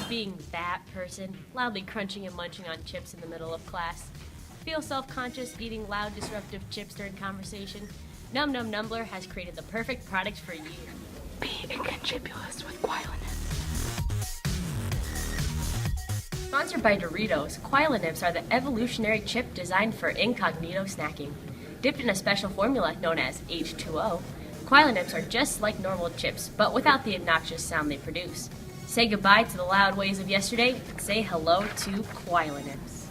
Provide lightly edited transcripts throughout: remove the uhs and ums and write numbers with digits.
being that person, loudly crunching and munching on chips in the middle of class? Feel self-conscious eating loud, disruptive chips during conversation? Num Num Numbler has created the perfect product for you. Be inconspicuous with Quielenips. Sponsored by Doritos, Quielenips are the evolutionary chip designed for incognito snacking. Dipped in a special formula known as H2O, Quielenips are just like normal chips, but without the obnoxious sound they produce. Say goodbye to the loud ways of yesterday and say hello to Quielenips.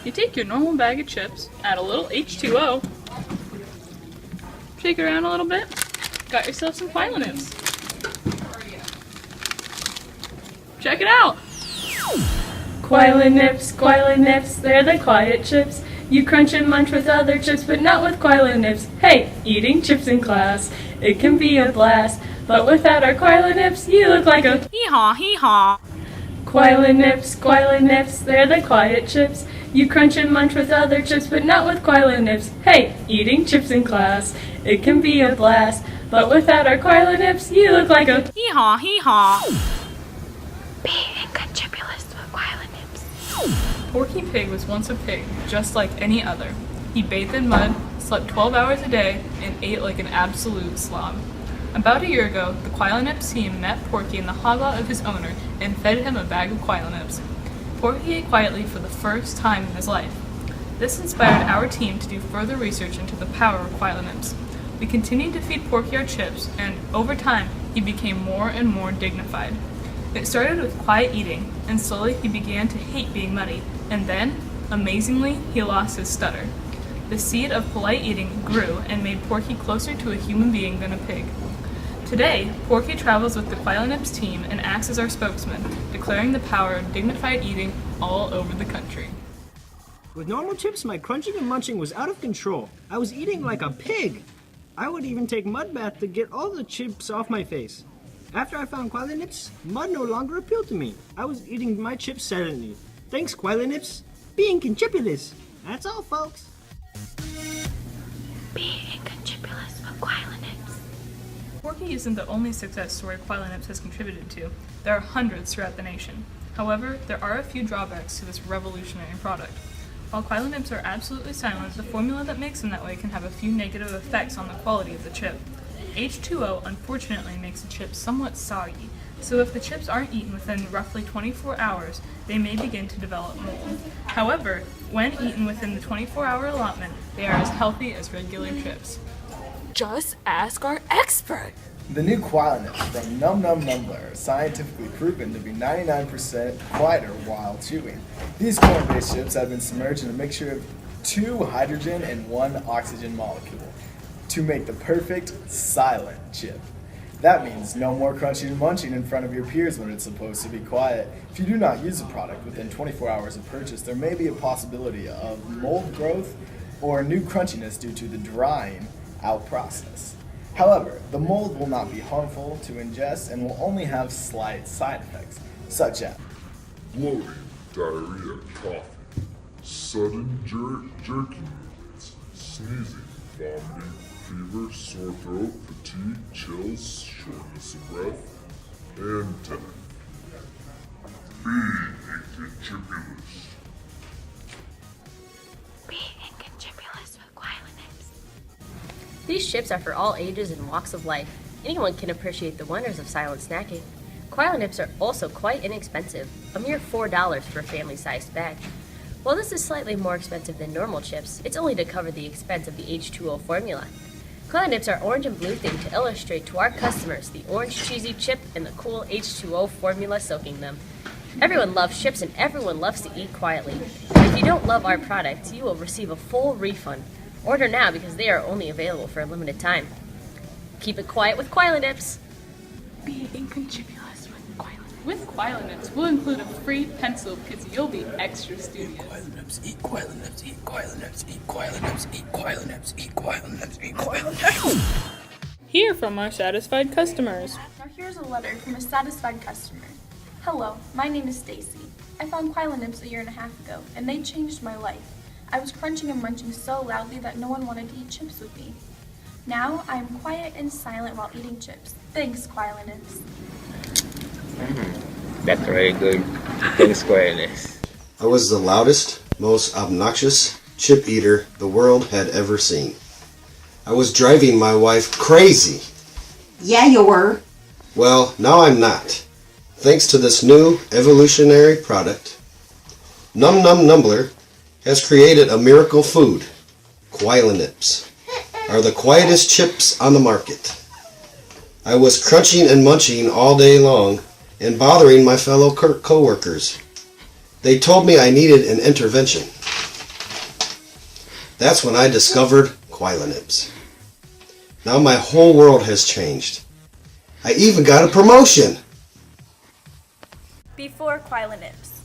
You take your normal bag of chips, add a little H2O, shake it around a little bit, got yourself some Quielenips. Check it out! Quielenips, they're the quiet chips. You crunch and munch with other chips, but not with Quielenips. Hey, eating chips in class, it can be a blast. But without our Quielenips, you look like a Hee-haw, hee-haw. Quielenips, they're the quiet chips. You crunch and munch with other chips, but not with Quielenips. Hey, eating chips in class, it can be a blast. But without our Quielenips, you look like a Hee-haw, hee-haw. Be inconspicuous with Quielenips. Porky Pig was once a pig, just like any other. He bathed in mud, slept 12 hours a day, and ate like an absolute slob. About a year ago, the Quielenips team met Porky in the hog lot of his owner and fed him a bag of Quielenips. Porky ate quietly for the first time in his life. This inspired our team to do further research into the power of Quielenips. We continued to feed Porky our chips, and over time, he became more and more dignified. It started with quiet eating, and slowly he began to hate being muddy, and then, amazingly, he lost his stutter. The seed of polite eating grew and made Porky closer to a human being than a pig. Today, Porky travels with the Quielenips team and acts as our spokesman, declaring the power of dignified eating all over the country. With normal chips, my crunching and munching was out of control. I was eating like a pig. I would even take mud bath to get all the chips off my face. After I found Quielenips, mud no longer appealed to me. I was eating my chips silently. Thanks, Quielenips. Being conchipulous. That's all, folks. Be inconspicuous with Quielenips. Porky isn't the only success story Quielenips has contributed to. There are hundreds throughout the nation. However, there are a few drawbacks to this revolutionary product. While Quielenips are absolutely silent, the formula that makes them that way can have a few negative effects on the quality of the chip. H2O unfortunately makes the chips somewhat soggy, so if the chips aren't eaten within roughly 24 hours, they may begin to develop mold. However, when eaten within the 24-hour allotment, they are as healthy as regular chips. Just ask our expert. The new Quielenips from Num Num Numbler are scientifically proven to be 99% quieter while chewing. These corn-based chips have been submerged in a mixture of 2 hydrogen and 1 oxygen molecule to make the perfect silent chip. That means no more crunching and munching in front of your peers when it's supposed to be quiet. If you do not use the product within 24 hours of purchase, there may be a possibility of mold growth or new crunchiness due to the drying out process. However, the mold will not be harmful to ingest and will only have slight side effects, such as bloating, diarrhea, coughing, sudden jerkiness, sneezing, vomiting, fever, sore throat, fatigue, chills, shortness of breath, and death. Be inconspicuous. Be inconspicuous with Quielenips. These chips are for all ages and walks of life. Anyone can appreciate the wonders of silent snacking. Quielenips are also quite inexpensive, a mere $4 for a family-sized bag. While this is slightly more expensive than normal chips, it's only to cover the expense of the H2O formula. Quielenips are orange and blue themed to illustrate to our customers the orange cheesy chip and the cool H2O formula soaking them. Everyone loves chips and everyone loves to eat quietly. If you don't love our product, you will receive a full refund. Order now because they are only available for a limited time. Keep it quiet with Quielenips. Be inconspicuous with Quielenips. With Quielenips, we'll include a free pencil because you'll be extra studious. Quielenips, eat Quielenips, eat Quielenips, eat Quielenips, eat Quielenips, eat Quielenips, eat Quielenips. Hear from our satisfied customers. Now here's a letter from a satisfied customer. Hello, my name is Stacy. I found Quielenips a year and a half ago, and they changed my life. I was crunching and munching so loudly that no one wanted to eat chips with me. Now I am quiet and silent while eating chips. Thanks, Quielenips. That's very good. Thanks, Quielenips. I was the loudest, most obnoxious chip eater the world had ever seen. I was driving my wife crazy. Yeah, you were. Well, now I'm not. Thanks to this new evolutionary product, Num Num Numbler has created a miracle food. Quielenips are the quietest chips on the market. I was crunching and munching all day long and bothering my fellow co-workers. They told me I needed an intervention. That's when I discovered Quielenips. Now my whole world has changed. I even got a promotion. Before Quielenips.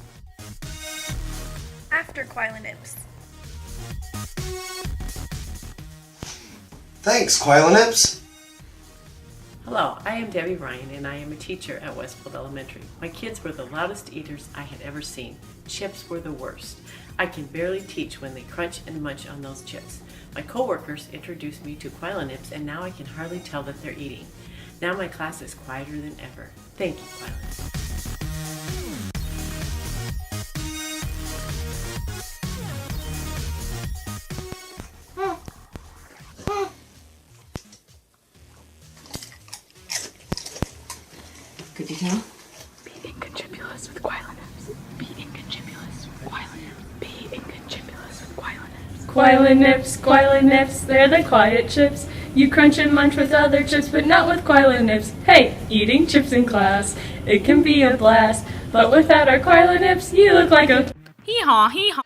After Quielenips. Thanks, Quielenips. Hello, I am Debbie Ryan and I am a teacher at Westfield Elementary. My kids were the loudest eaters I had ever seen. Chips were the worst. I can barely teach when they crunch and munch on those chips. My coworkers introduced me to Quielenips and now I can hardly tell that they're eating. Now my class is quieter than ever. Thank you, Quielenips. Could you tell? Be incontribulous with Quielenips. Be incontribulous with Quielenips. Be incontribulous with Quielenips. Quielenips, Quielenips, they're the quiet chips. You crunch and munch with other chips, but not with Quielenips. Hey, eating chips in class, it can be a blast. But without our Quielenips, you look like a... Hee-haw, hee-haw.